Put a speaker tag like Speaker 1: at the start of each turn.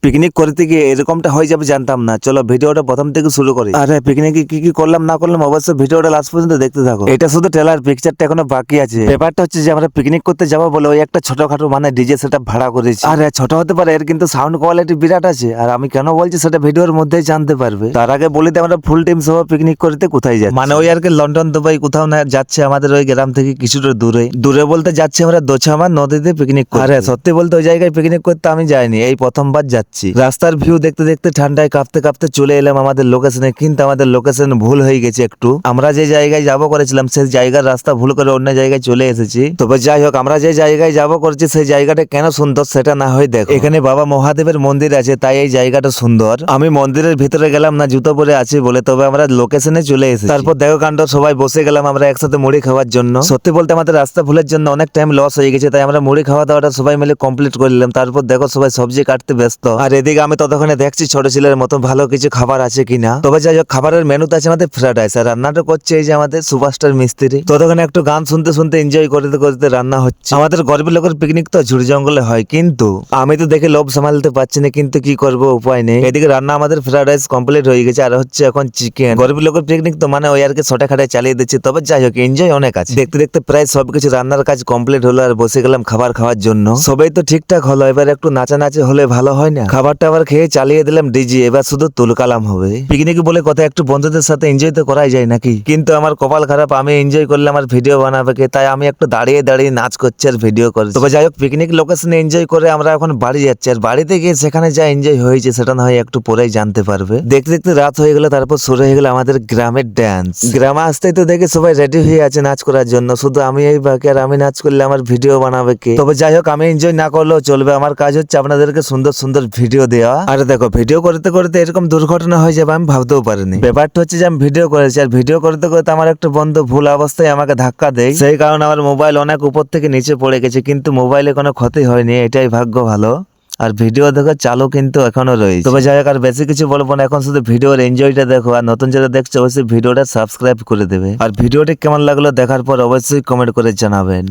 Speaker 1: Picnic করতে গিয়ে এরকমটা হয়ে যাবে জানতাম না। চলো ভিডিওটা প্রথম থেকে শুরু করি। আরে পিকনিকে কি কি করলাম না করলাম অবশ্যই ভিডিওটা লাস্ট পর্যন্ত দেখতে থাকো। এটা শুধু ট্রেলার, পিকচারটা এখনো বাকি আছে। ব্যাপারটা হচ্ছে যে আমরা পিকনিক করতে যাবো বলে ওই একটা ছোটখাটো মানে ডিজে সেটআপ ভাড়া করেছি। আরে ছোট হতে পারে, এর কিন্তু সাউন্ড কোয়ালিটি বিরাট আছে। আর আমি কেন বলছি সেটা ভিডিওর মধ্যেই জানতে পারবে। তার আগে বলি আমরা ফুল টিম সহ পিকনিক করতে কোথায় যাচ্ছি। মানে ওই আর কি লন্ডন দুবাই কোথাও না যাচ্ছে, আমাদের ওই গ্রাম থেকে কিছুটা দূরে। দূরে বলতে যাচ্ছি আমরা দোছামা নদীতে পিকনিক করতে। আরে সত্যি বলতে ওই জায়গায় পিকনিক করতে আমি যাইনি, এই প্রথমবার যাচ্ছি। রাস্তার ভিউ দেখতে দেখতে ঠান্ডায় কাঁপতে কাঁপতে চলে এলাম আমাদের লোকেশনে, কিন্তু আমাদের লোকেশন ভুল হয়ে গেছে একটু। আমরা যে জায়গায় যাব করেছিলাম সেই জায়গার রাস্তা ভুল করে অন্য জায়গায় চলে এসেছি। তবে যাই হোক, আমরা যে জায়গায় যাব করছি সেই জায়গাটা কেন সুন্দর সেটা না হয় দেখো। এখানে বাবা মহাদেবের মন্দির আছে, তাই এই জায়গাটা সুন্দর। আমি মন্দিরের ভিতরে গেলাম না জুতো পরে আছি বলে, তবে আমরা লোকেশনে চলে এসেছি। তারপর দেখো কাণ্ড, সবাই বসে গেলাম আমরা একসাথে মুড়ি খাওয়ার জন্য। সত্যি বলতে আমাদের রাস্তা ভুলের জন্য অনেক টাইম লস হয়ে গেছে, তাই আমরা মুড়ি খাওয়া দাওয়াটা সবাই মিলে কমপ্লিট করে নিলাম। তারপর দেখো সবাই সবজি কাটতে ব্যস্ত, আর এদিকে আমি ততক্ষণে দেখছি ছোট ছেলের মতো ভালো কিছু খাবার আছে কিনা। তবে যাই হোক, খাবারের মেনুতে আছে আমাদের ফ্রাইড রাইস, আর রান্নাটা করছে এই যে আমাদের সুপারস্টার মিস্ত্রি। ততক্ষণে একটু গান শুনতে শুনতে এনজয় করতে করতে রান্না হচ্ছে। আমাদের গরিব লোকের পিকনিক তো ঝুড়ি জঙ্গলে হয়, কিন্তু আমি তো দেখে লোভ সামালতে পারছি না, কিন্তু কি করব উপায় নেই। এদিকে রান্না আমাদের ফ্রাইড রাইস কমপ্লিট হয়ে গেছে, আর হচ্ছে এখন চিকেন। গরিব লোকের পিকনিক তো মানে ওই আর কি ছোটা খাটায় চালিয়ে দিচ্ছি। তবে যাই হোক, এনজয় অনেক আছে। দেখতে দেখতে প্রায় সবকিছু রান্নার কাজ কমপ্লিট হলো, আর বসে গেলাম খাবার খাওয়ার জন্য। সবাই তো ঠিকঠাক হলো, এবার একটু নাচানাচি হলে ভালো হয় না? খাবারটা আবার খেয়ে চালিয়ে দিলাম ডিজি, এবার শুধু তুলকালাম হবে। পিকনিক বলে কথা, একটু বন্ধুদের সাথে এনজয় তো করাই যায় নাকি। কিন্তু আমার কপাল খারাপ, আমি এনজয় করলাম আর ভিডিও বানাবে কে, তাই আমি একটু দাঁড়িয়ে দাঁড়িয়ে নাচ করছি আর ভিডিও করছি। তবে যাই হোক, পিকনিক লোকেশনে এনজয় করে আমরা এখন বাড়ি যাচ্ছি, আর বাড়িতে গিয়ে সেখানে যা এনজয় হয়েছে সেটা না হয় একটু পরেই জানতে পারবে। দেখতে দেখতে রাত হয়ে গেল, তারপর শুরু হয়ে গেল আমাদের গ্রামের ডান্স। গ্রামে আসতেই তো দেখে সবাই রেডি হয়ে আছে নাচ করার জন্য, শুধু আমি এই বাকি, আর আমি নাচ করলে আমার ভিডিও বানাবে কে। তবে যাই হোক, আমি এনজয় না করলেও চলবে, আমার কাজ হচ্ছে আপনাদেরকে সুন্দর সুন্দর ভিডিও দেওয়া। আর দেখো, ভিডিও করতে করতে এরকম দুর্ঘটনা হয়ে যাবে আমি ভাবতেও পারিনি। ব্যাপারটা হচ্ছে যে আমি ভিডিও করেছি, আর ভিডিও করতে করতে আমার একটা বন্ধু ভুল অবস্থায় আমাকে ধাক্কা দেয়, সেই কারণে আমার মোবাইল অনেক উপর থেকে নিচে পড়ে গেছে, কিন্তু মোবাইলে কোনো ক্ষতি হয়নি, এটাই ভাগ্য ভালো। আর ভিডিও দেখো চালু কিন্তু এখনো রয়েছে। তবে যাই হোক, আর বেশি কিছু বলবো না, এখন শুধু ভিডিওর এনজয়টা দেখো। আর নতুন যারা দেখছো অবশ্যই ভিডিওটা সাবস্ক্রাইব করে দেবে, আর ভিডিওটি কেমন লাগলো দেখার পর অবশ্যই কমেন্ট করে জানাবেন।